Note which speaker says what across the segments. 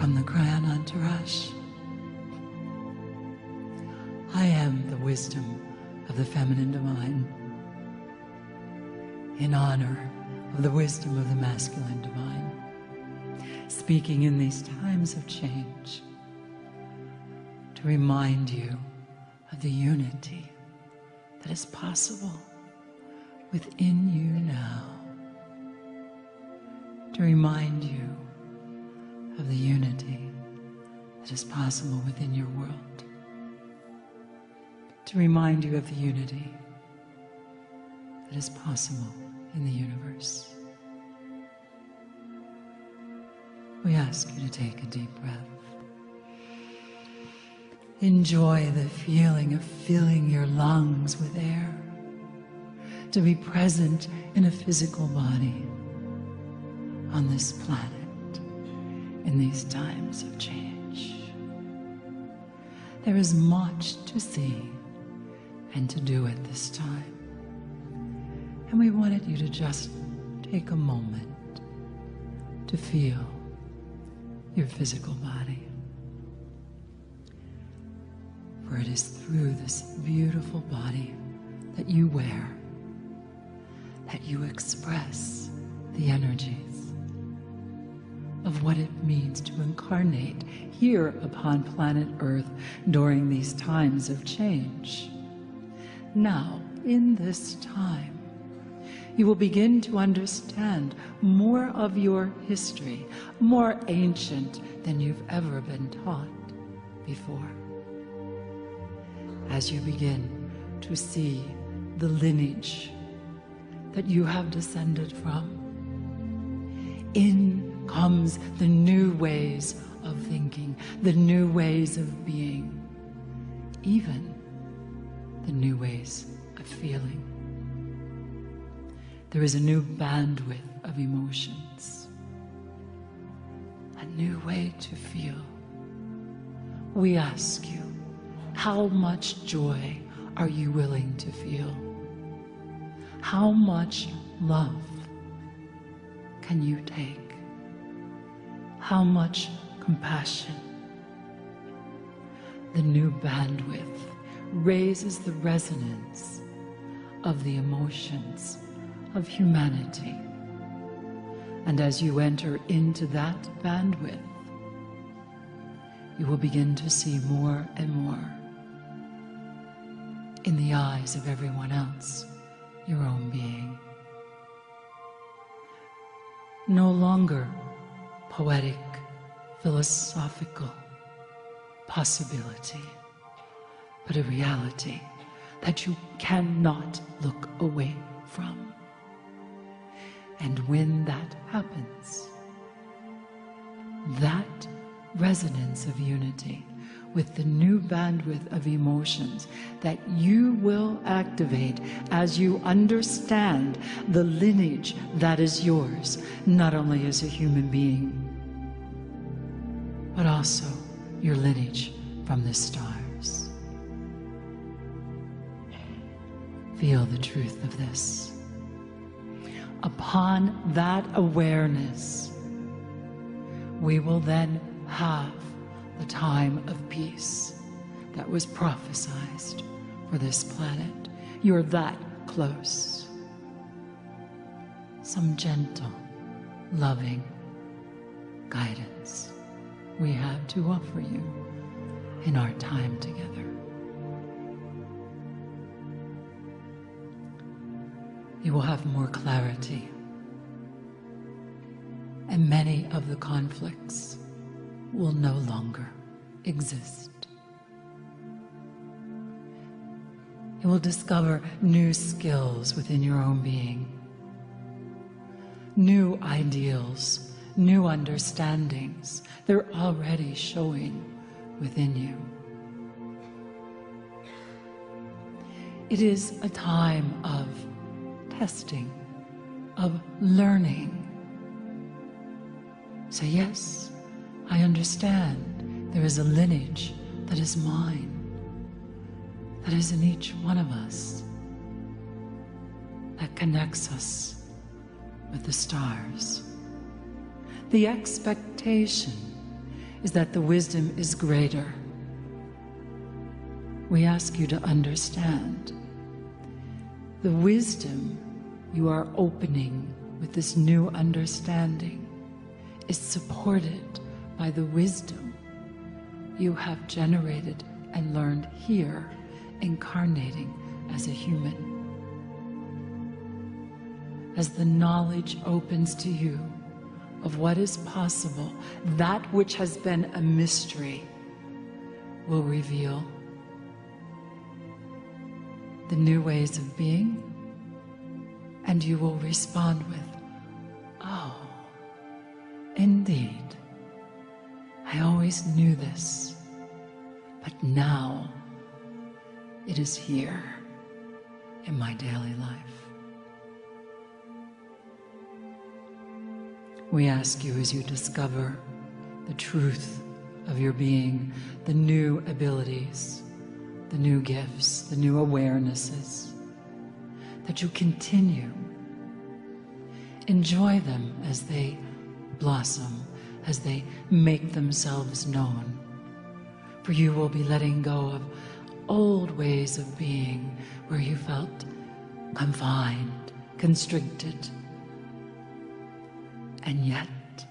Speaker 1: from the Kryon entourage. I am the wisdom of the feminine divine, in honor of the wisdom of the masculine divine, speaking in these times of change to remind you of the unity that is possible within you now, to remind you of the unity that is possible within your world, to remind you of the unity that is possible in the universe. We ask you to take a deep breath. Enjoy the feeling of filling your lungs with air, to be present in a physical body on this planet in these times of change. There is much to see and to do at this time. And we wanted you to just take a moment to feel your physical body. For it is through this beautiful body that you wear that you express the energies of what it means to incarnate here upon planet Earth during these times of change. Now, in this time, you will begin to understand more of your history, more ancient than you've ever been taught before. As you begin to see the lineage that you have descended from, in comes the new ways of thinking, the new ways of being, even the new ways of feeling. There is a new bandwidth of emotions, a new way to feel. We ask you, how much joy are you willing to feel? How much love can you take? How much compassion? The new bandwidth raises the resonance of the emotions of humanity. And as you enter into that bandwidth, you will begin to see more and more in the eyes of everyone else, your own being. No longer poetic, philosophical possibility, but a reality that you cannot look away from. And when that happens, that resonance of unity with the new bandwidth of emotions that you will activate as you understand the lineage that is yours, not only as a human being, but also your lineage from the stars. Feel the truth of this. Upon that awareness, we will then have the time of peace that was prophesied for this planet. You're that close. Some gentle, loving guidance we have to offer you in our time together. You will have more clarity, and many of the conflicts will no longer exist. You will discover new skills within your own being, new ideals, new understandings. They're already showing within you. It is a time of testing, of learning. Say, yes, I understand there is a lineage that is mine, that is in each one of us, that connects us with the stars. The expectation is that the wisdom is greater. We ask you to understand the wisdom you are opening with this new understanding is supported by the wisdom you have generated and learned here, incarnating as a human. As the knowledge opens to you of what is possible, that which has been a mystery will reveal the new ways of being, and you will respond with, "Oh, indeed, I always knew this, but now it is here in my daily life." We ask you, as you discover the truth of your being, the new abilities, the new gifts, the new awarenesses, that you continue. Enjoy them as they blossom, as they make themselves known. For you will be letting go of old ways of being where you felt confined, constricted. And yet,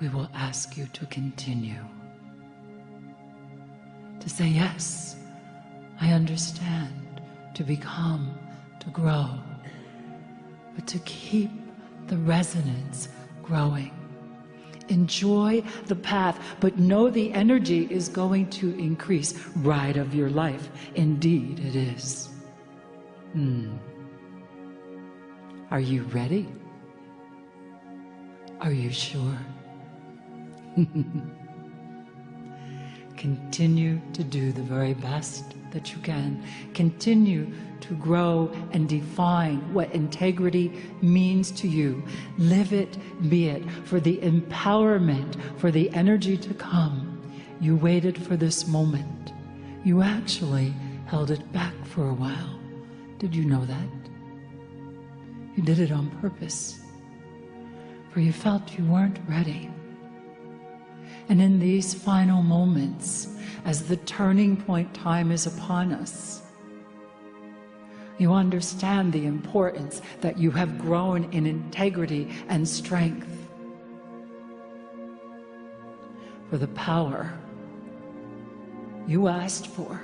Speaker 1: we will ask you to continue. To say, yes, I understand, to become, to grow, but to keep the resonance growing. Enjoy the path, but know the energy is going to increase. Ride of your life. Indeed, it is. Are you ready? Are you sure? Continue to do the very best that you can. Continue to grow and define what integrity means to you. Live it, be it, for the empowerment, for the energy to come. You waited for this moment. You actually held it back for a while. Did you know that? You did it on purpose. For you felt you weren't ready. And in these final moments, as the turning point time is upon us, you understand the importance that you have grown in integrity and strength. For the power you asked for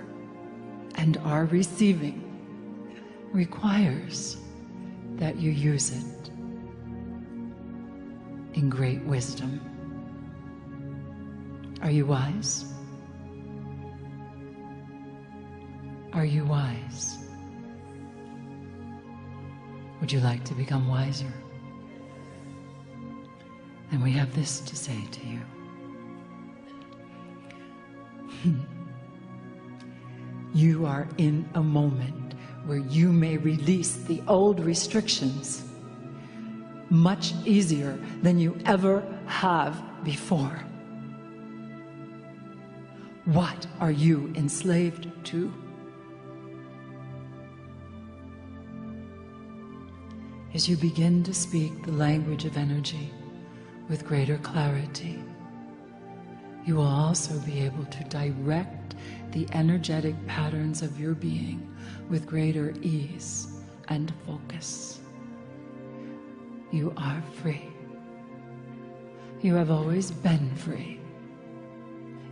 Speaker 1: and are receiving requires that you use it in great wisdom. Are you wise? Are you wise? Would you like to become wiser? And we have this to say to you. You are in a moment where you may release the old restrictions much easier than you ever have before. What are you enslaved to? As you begin to speak the language of energy with greater clarity, you will also be able to direct the energetic patterns of your being with greater ease and focus. You are free. You have always been free.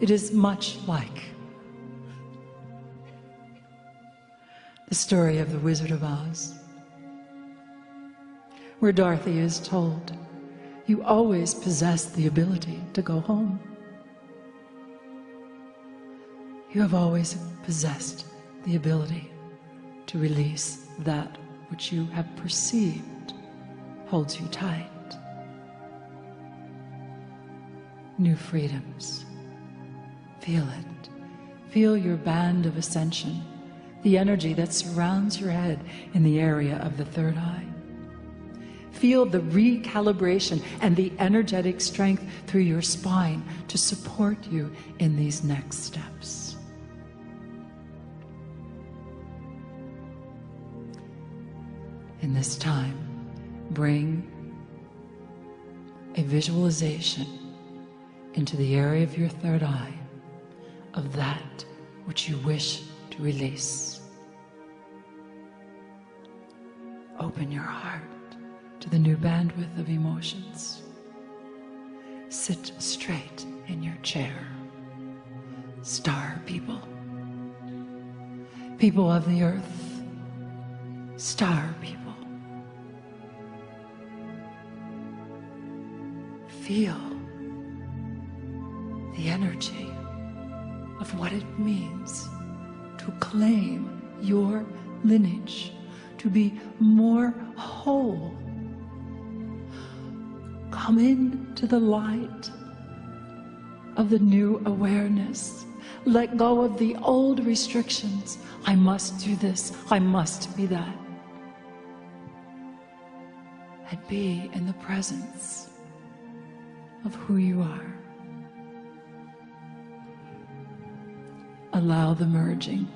Speaker 1: It is much like the story of the Wizard of Oz, where Dorothy is told, you always possess the ability to go home. You have always possessed the ability to release that which you have perceived holds you tight. New freedoms. Feel it. Feel your band of ascension, the energy that surrounds your head in the area of the third eye. Feel the recalibration and the energetic strength through your spine to support you in these next steps. In this time, bring a visualization into the area of your third eye of that which you wish to release. Open your heart to the new bandwidth of emotions. Sit straight in your chair. Star people. People of the earth. Star people. Feel the energy of what it means to claim your lineage, to be more whole. Come into the light of the new awareness. Let go of the old restrictions. I must do this. I must be that. And be in the presence of who you are. Allow the merging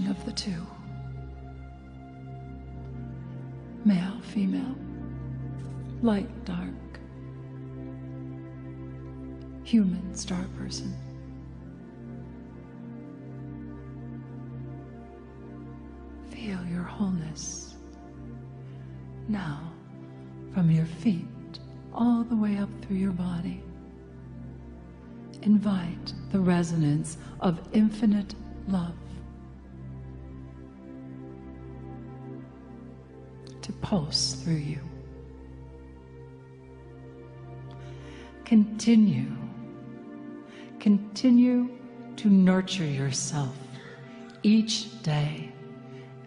Speaker 1: of the two. Male, female, light, dark, human, star person. Feel your wholeness now, from your feet all the way up through your body. Invite the resonance of infinite love to pulse through you. Continue to nurture yourself each day,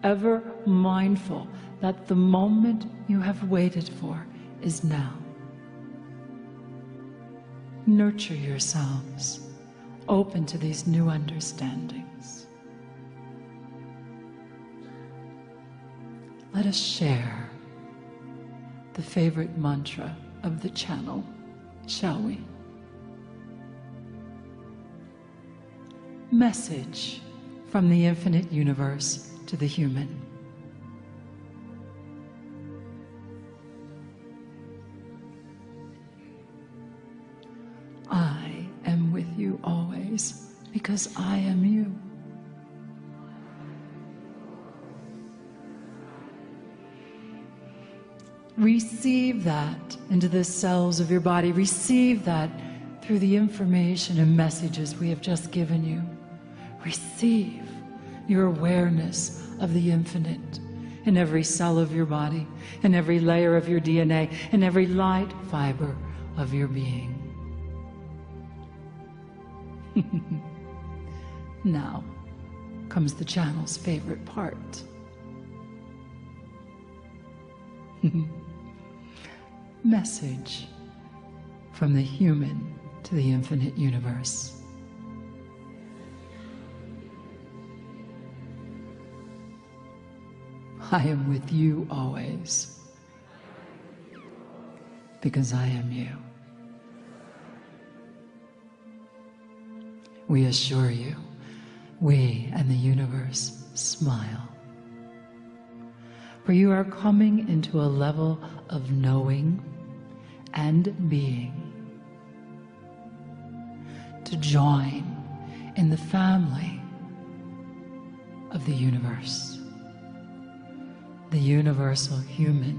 Speaker 1: ever mindful that the moment you have waited for is now. Nurture yourselves, open to these new understandings. Let us share the favorite mantra of the channel, shall we? Message from the infinite universe to the human. I am with you always because I am you. Receive that into the cells of your body. Receive that through the information and messages we have just given you. Receive your awareness of the infinite in every cell of your body, in every layer of your DNA, in every light fiber of your being. Now comes the channel's favorite part. Message from the human to the infinite universe. I am with you always because I am you. We assure you, we and the universe smile. For you are coming into a level of knowing and being to join in the family of the universe. The universal human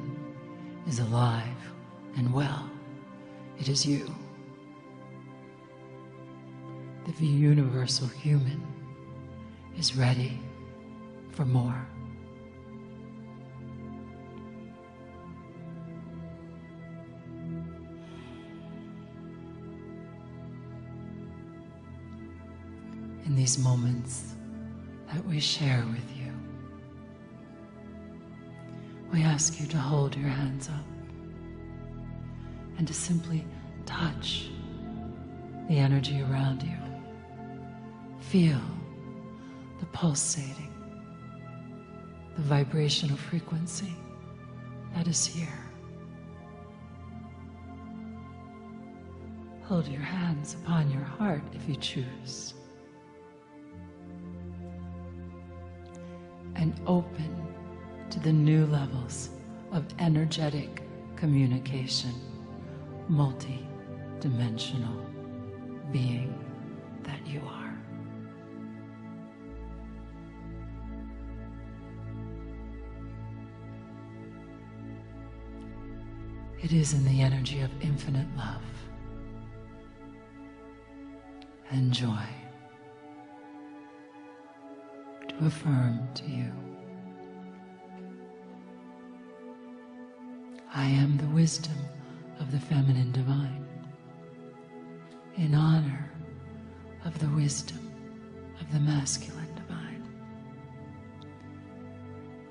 Speaker 1: is alive and well. It is you. The universal human is ready for more. In these moments that we share with you, we ask you to hold your hands up and to simply touch the energy around you. Feel the pulsating, the vibrational frequency that is here. Hold your hands upon your heart if you choose. And open to the new levels of energetic communication multi-dimensional being that you are. It is in the energy of infinite love and joy to affirm to you, I am the wisdom of the feminine divine, in honor of the wisdom of the masculine divine.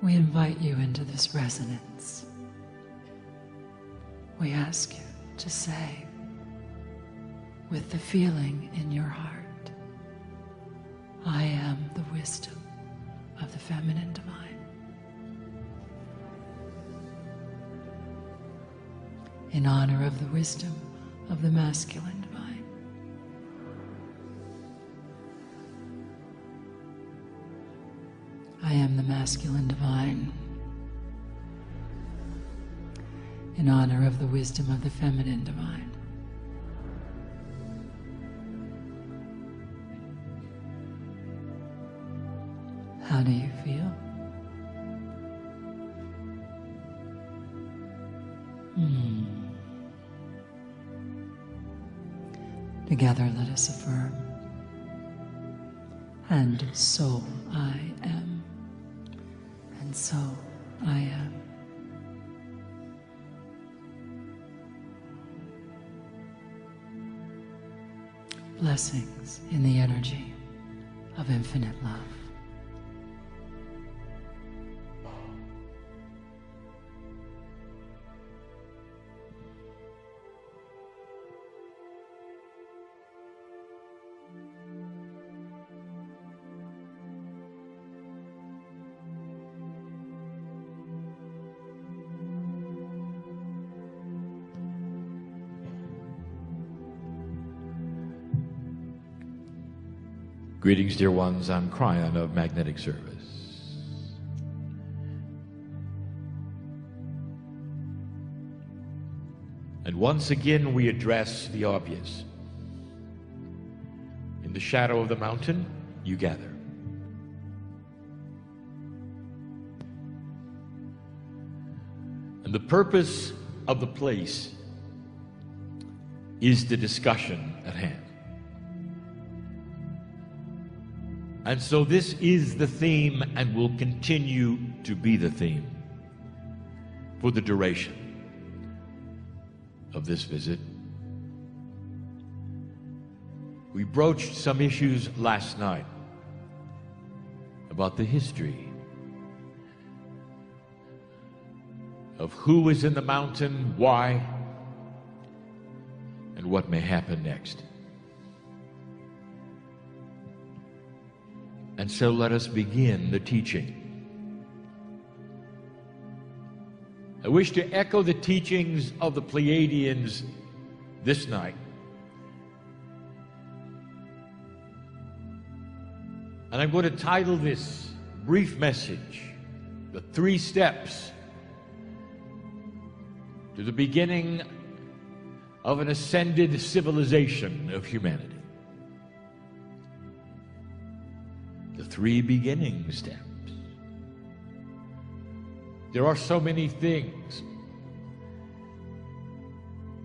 Speaker 1: We invite you into this resonance. We ask you to say, with the feeling in your heart, I am the wisdom of the feminine divine, in honor of the wisdom of the masculine divine. I am the masculine divine, in honor of the wisdom of the feminine divine. How do you feel? Together let us affirm, and so I am, and so I am. Blessings in the energy of infinite love.
Speaker 2: Greetings, dear ones. I'm Kryon of Magnetic Service. And once again, we address the obvious. In the shadow of the mountain, you gather. And the purpose of the place is the discussion at hand. And so this is the theme and will continue to be the theme for the duration of this visit. We broached some issues last night about the history of who is in the mountain, why, and what may happen next. And so let us begin the teaching. I wish to echo the teachings of the Pleiadians this night. And I'm going to title this brief message, The 3 Steps to the Beginning of an Ascended Civilization of Humanity. The 3 beginning steps. There are so many things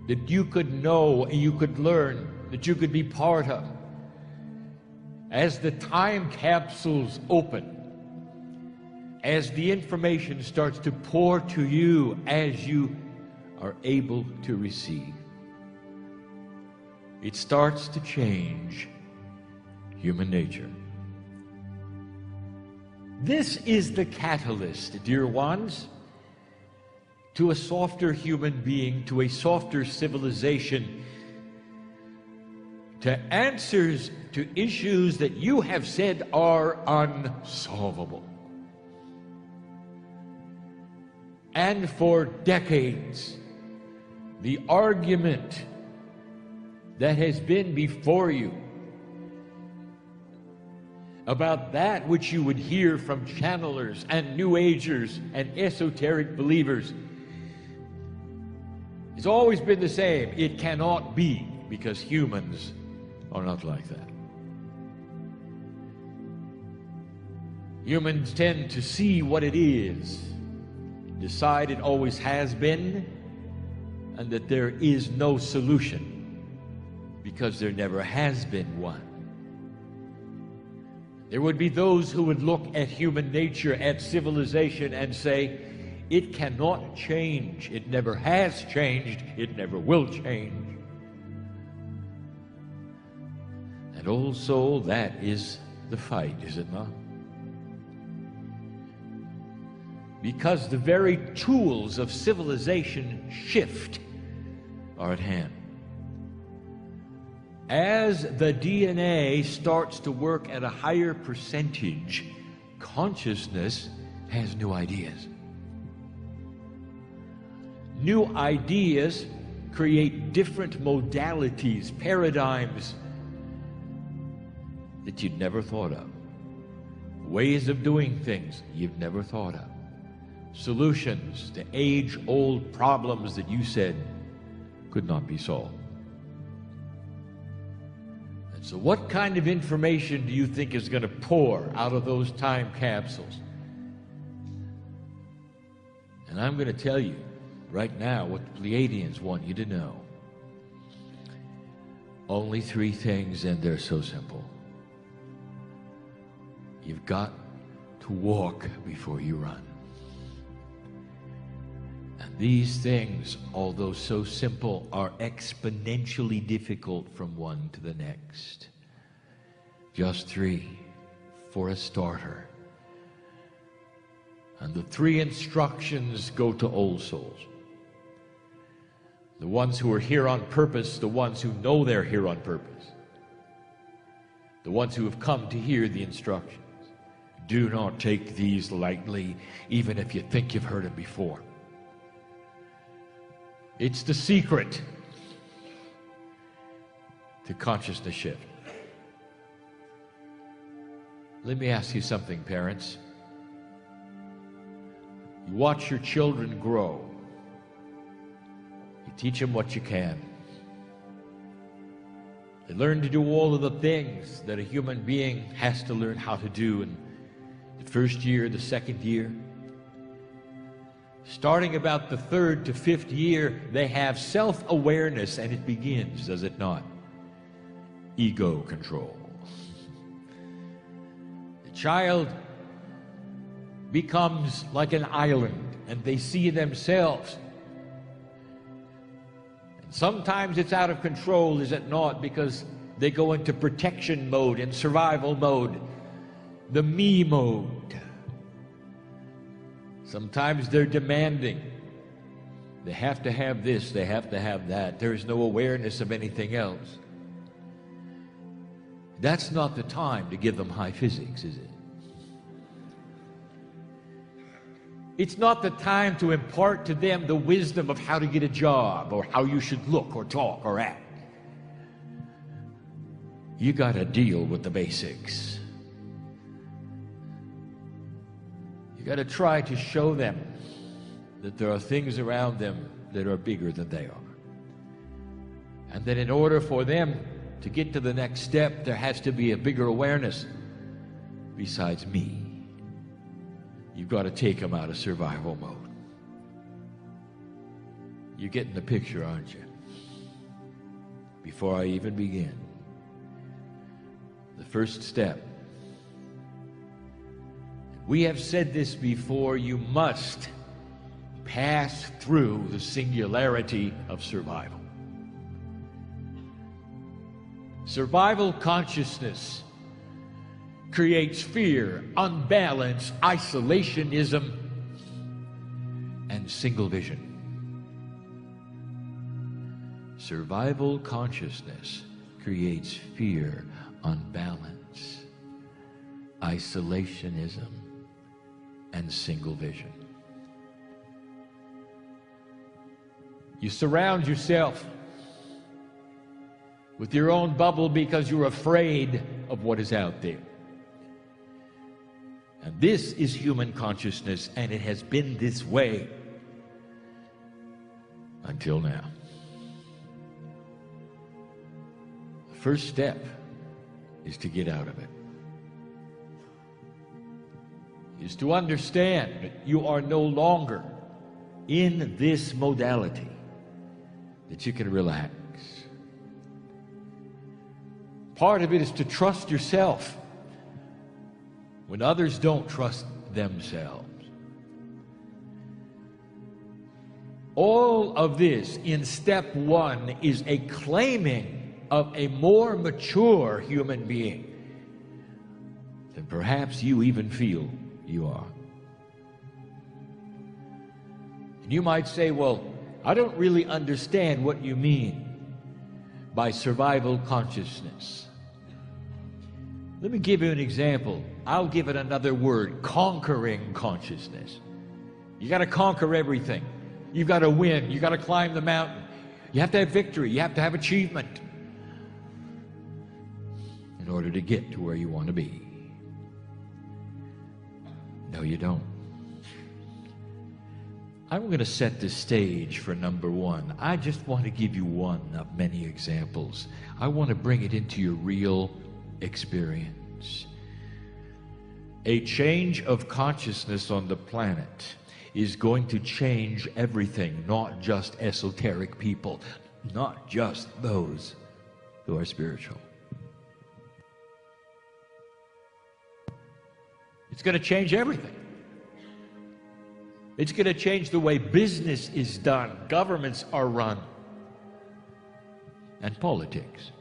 Speaker 2: that you could know and you could learn, that you could be part of. As the time capsules open, as the information starts to pour to you as you are able to receive, it starts to change human nature. This is the catalyst, dear ones, to a softer human being, to a softer civilization, to answers to issues that you have said are unsolvable. And for decades, the argument that has been before you about that which you would hear from channelers and New Agers and esoteric believers It's always been the same. It cannot be, because humans are not like that. Humans tend to see what it is, decide it always has been, and that there is no solution, because there never has been one. There would be those who would look at human nature, at civilization, and say, it cannot change. It never has changed. It never will change. And also, that is the fight, is it not? Because the very tools of civilization shift are at hand. As the DNA starts to work at a higher percentage, consciousness has new ideas. New ideas create different modalities, paradigms that you'd never thought of. Ways of doing things you've never thought of. Solutions to age-old problems that you said could not be solved. And so what kind of information do you think is going to pour out of those time capsules? And I'm going to tell you right now what the Pleiadians want you to know. Only 3 things, and they're so simple. You've got to walk before you run. And these things, although so simple, are exponentially difficult from one to the next. Just 3 for a starter. And the 3 instructions go to old souls. The ones who are here on purpose, the ones who know they're here on purpose. The ones who have come to hear the instructions. Do not take these lightly, even if you think you've heard them before. It's the secret to consciousness shift. Let me ask you something, parents. You watch your children grow. You teach them what you can. They learn to do all of the things that a human being has to learn how to do in the first year, the second year. Starting about the 3rd to 5th year, they have self-awareness, and it begins, does it not? Ego control. The child becomes like an island, and they see themselves. And sometimes it's out of control, is it not? Because they go into protection mode and survival mode, the me mode. Sometimes they're demanding. They have to have this, they have to have that. There's no awareness of anything else. That's not the time to give them high physics, is it? It's not the time to impart to them the wisdom of how to get a job or how you should look or talk or act. You got to deal with the basics. You got to try to show them that there are things around them that are bigger than they are. And that in order for them to get to the next step, there has to be a bigger awareness besides me. You've got to take them out of survival mode. You're getting the picture, aren't you? Before I even begin, the first step. We have said this before, you must pass through the singularity of survival. Survival consciousness creates fear, unbalance, isolationism, and single vision. Survival consciousness creates fear, unbalance, isolationism, and single vision. You surround yourself with your own bubble because you're afraid of what is out there. And this is human consciousness, and it has been this way until now. The first step is to get out of it. Is to understand that you are no longer in this modality, that you can relax. Part of it is to trust yourself when others don't trust themselves. All of this in step one is a claiming of a more mature human being than perhaps you even feel you are. And you might say, well, I don't really understand what you mean by survival consciousness. Let me give you an example. I'll give it another word: conquering consciousness. You got to conquer everything. You've got to win. You've got to climb the mountain. You have to have victory. You have to have achievement in order to get to where you want to be. No, you don't. I'm going to set the stage for number one. I just want to give you one of many examples. I want to bring it into your real experience. A change of consciousness on the planet is going to change everything, not just esoteric people, not just those who are spiritual. It's going to change everything. It's going to change the way business is done, governments are run, and politics.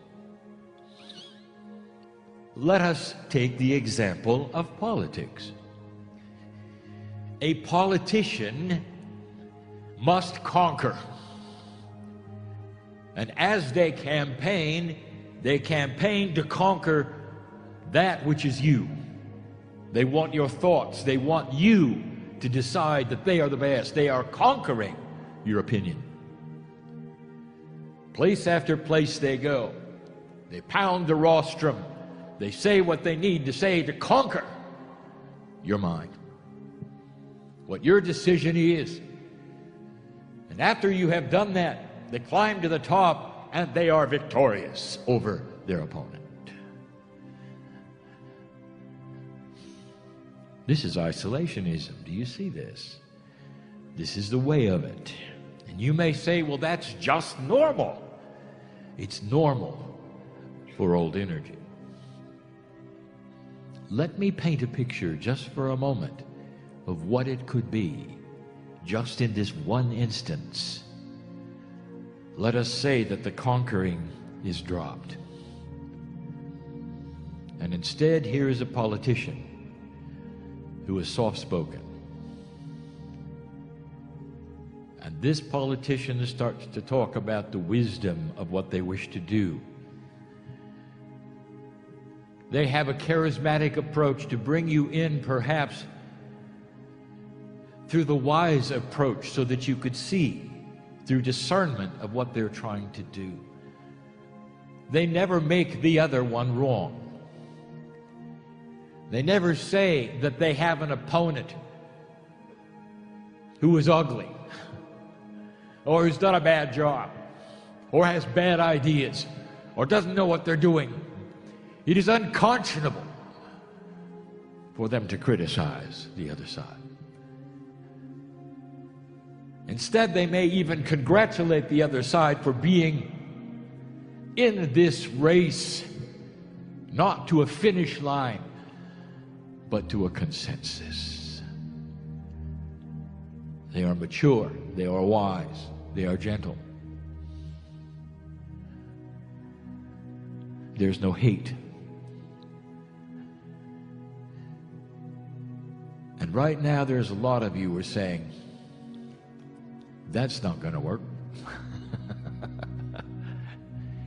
Speaker 2: Let us take the example of politics. A politician must conquer. And as they campaign to conquer that which is you. They want your thoughts. They want you to decide that they are the best. They are conquering your opinion. Place after place they go. They pound the rostrum. They say what they need to say to conquer your mind. What your decision is. And after you have done that, they climb to the top and they are victorious over their opponent. This is isolationism. Do you see this? This is the way of it. And you may say, well, that's just normal. It's normal for old energy. Let me paint a picture just for a moment of what it could be, just in this one instance. Let us say that the conquering is dropped. And instead, here is a politician who is soft-spoken. And this politician starts to talk about the wisdom of what they wish to do. They have a charismatic approach to bring you in, perhaps through the wise approach, so that you could see through discernment of what they're trying to do. They never make the other one wrong. They never say that they have an opponent who is ugly, or who's done a bad job, or has bad ideas, or doesn't know what they're doing. It is unconscionable for them to criticize the other side. Instead, they may even congratulate the other side for being in this race, not to a finish line, but to a consensus. They are mature, they are wise, they are gentle. There's no hate. And right now there's a lot of you who are saying, that's not going to work.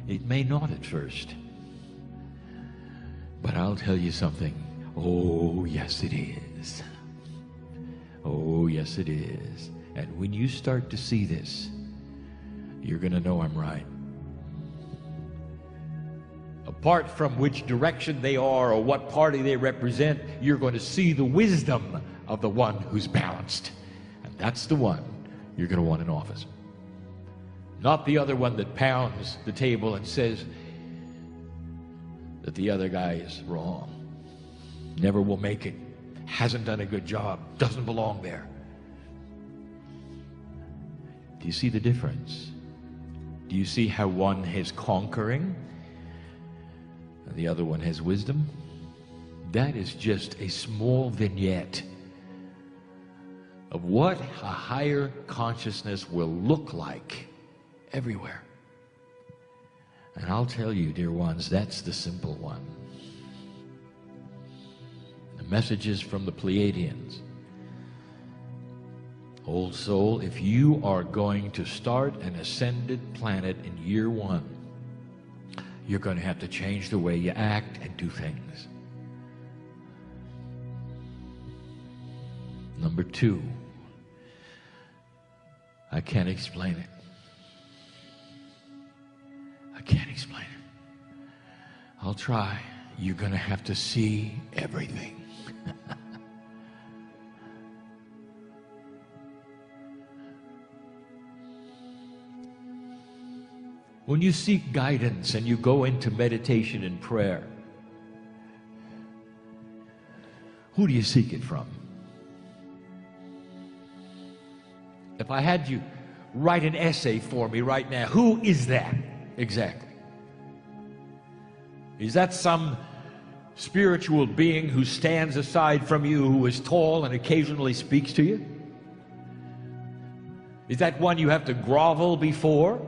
Speaker 2: It may not at first. But I'll tell you something. Oh, yes, it is. Oh, yes, it is. And when you start to see this, you're going to know I'm right. Apart from which direction they are or what party they represent, you're going to see the wisdom of the one who's balanced. And that's the one you're going to want in office. Not the other one that pounds the table and says that the other guy is wrong, never will make it, hasn't done a good job, doesn't belong there. Do you see the difference? Do you see how one has conquering and the other one has wisdom? That is just a small vignette of what a higher consciousness will look like everywhere. And I'll tell you, dear ones, that's the simple one. The messages from the Pleiadians. Old soul, if you are going to start an ascended planet in year 1, you're going to have to change the way you act and do things. Number 2, I can't explain it. I can't explain it. I'll try. You're going to have to see everything. When you seek guidance and you go into meditation and prayer, who do you seek it from? If I had you write an essay for me right now, who is that exactly? Is that some spiritual being who stands aside from you, who is tall and occasionally speaks to you? Is that one you have to grovel before?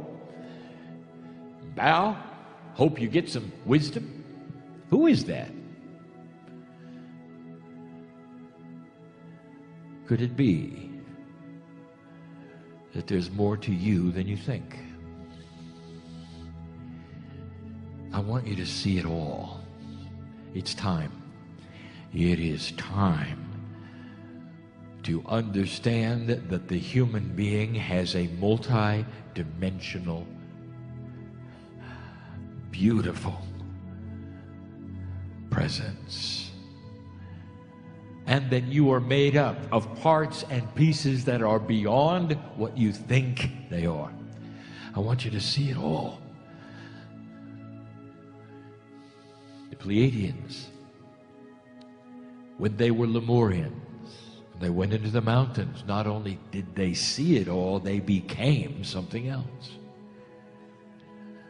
Speaker 2: Bow? Hope you get some wisdom? Who is that? Could it be that there's more to you than you think? I want you to see it all. It's time. It is time to understand that the human being has a multi-dimensional, beautiful presence. And that you are made up of parts and pieces that are beyond what you think they are. I want you to see it all. The Pleiadians, when they were Lemurians, when they went into the mountains, not only did they see it all, they became something else.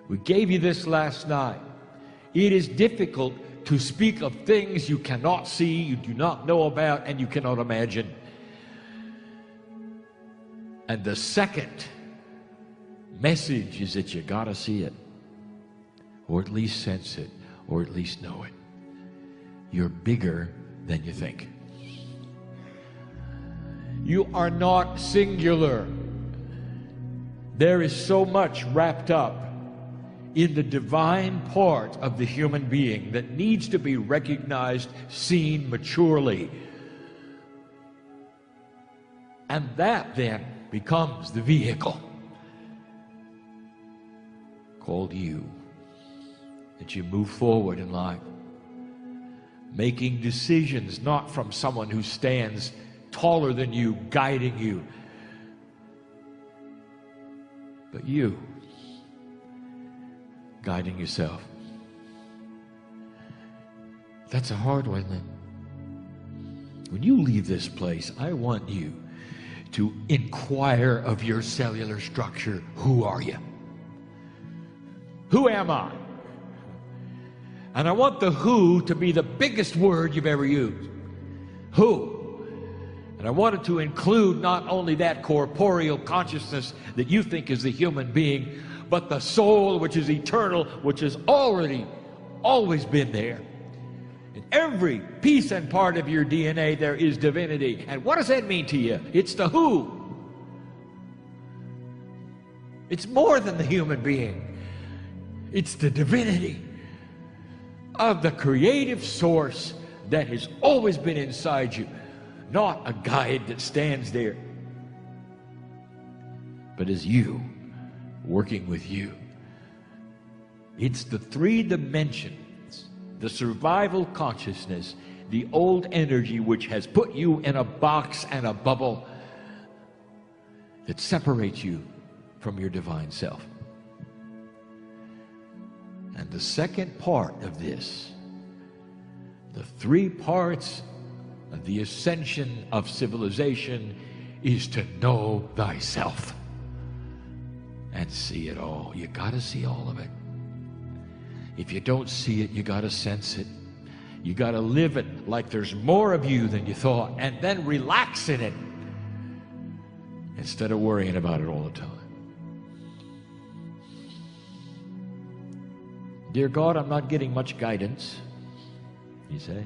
Speaker 2: We gave you this last night. It is difficult to speak of things you cannot see, you do not know about, and you cannot imagine. And the second message is that you gotta see it, or at least sense it, or at least know it. You're bigger than you think. You are not singular. There is so much wrapped up in the divine part of the human being that needs to be recognized, seen maturely. And that then becomes the vehicle called you, that you move forward in life, making decisions not from someone who stands taller than you, guiding you, but you guiding yourself. That's a hard one, then. When you leave this place, I want you to inquire of your cellular structure. Who are you? Who am I? And I want the who to be the biggest word you've ever used. Who? And I want it to include not only that corporeal consciousness that you think is the human being, but the soul which is eternal, which has always been there. In every piece and part of your DNA there is divinity. And what does that mean to you? It's the who. It's more than the human being. It's the divinity of the creative source that has always been inside you. Not a guide that stands there, but is you, working with you. It's the 3 dimensions, the survival consciousness, the old energy which has put you in a box and a bubble that separates you from your divine self. And the second part of this, the 3 parts of the ascension of civilization, is to know thyself and see it all. You got to see all of it. If you don't see it, you got to sense it. You got to live it like there's more of you than you thought, and then relax in it instead of worrying about it all the time. Dear God, I'm not getting much guidance, you say.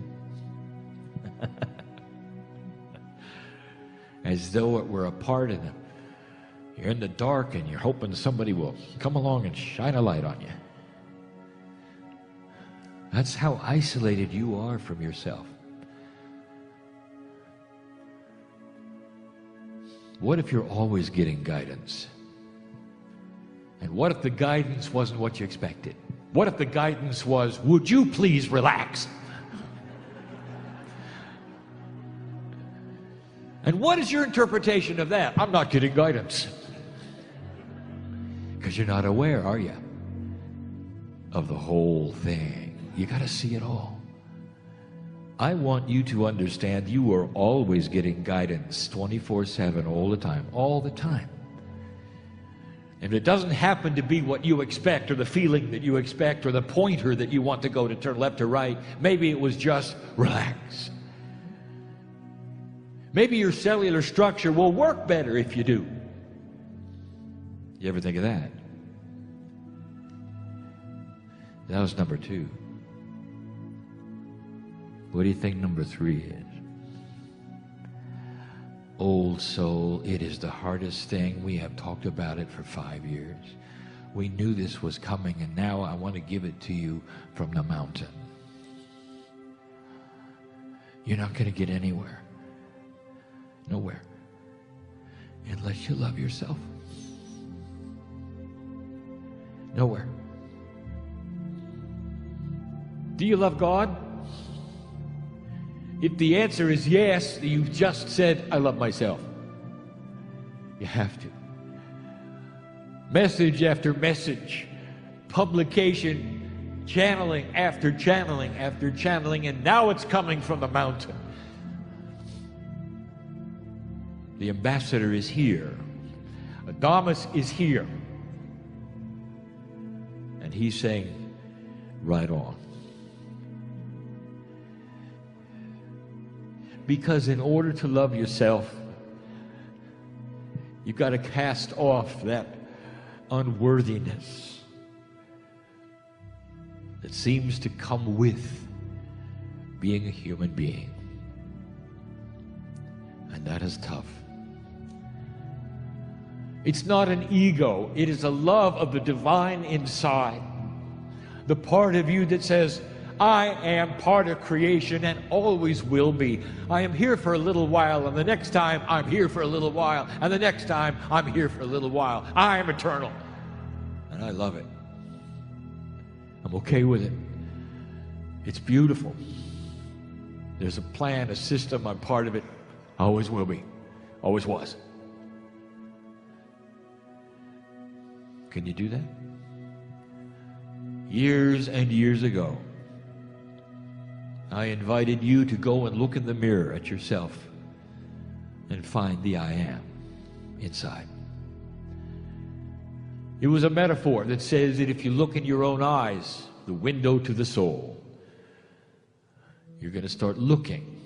Speaker 2: As though it were a part of them. You're in the dark and you're hoping somebody will come along and shine a light on you. That's how isolated you are from yourself. What if you're always getting guidance? And what if the guidance wasn't what you expected? What if the guidance was, would you please relax? And what is your interpretation of that? I'm not getting guidance. Because you're not aware, are you, of the whole thing. You got to see it all. I want you to understand you are always getting guidance 24/7, all the time, all the time. And it doesn't happen to be what you expect or the feeling that you expect or the pointer that you want to go to turn left or right. Maybe it was just relax. Maybe your cellular structure will work better if you do. You ever think of that? That was number 2. What do you think number 3 is? Old soul, it is the hardest thing. We have talked about it for 5 years. We knew this was coming, and now I want to give it to you from the mountain. You're not going to get anywhere. Nowhere. Unless you love yourself. Nowhere. Do you love God? If the answer is yes, you've just said, I love myself. You have to. Message after message, publication, channeling after channeling after channeling, and now it's coming from the mountain. The ambassador is here. Adamus is here. And he's saying, right on. Because in order to love yourself, you've got to cast off that unworthiness that seems to come with being a human being. And that is tough. It's not an ego. It is a love of the divine inside. The part of you that says, I am part of creation and always will be. I am here for a little while, and the next time I'm here for a little while, and the next time I'm here for a little while. I am eternal. And I love it. I'm okay with it. It's beautiful. There's a plan, a system. I'm part of it. I always will be. Always was. Can you do that? Years and years ago, I invited you to go and look in the mirror at yourself and find the I am inside. It was a metaphor that says that if you look in your own eyes, the window to the soul, you're going to start looking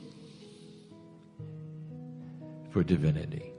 Speaker 2: for divinity.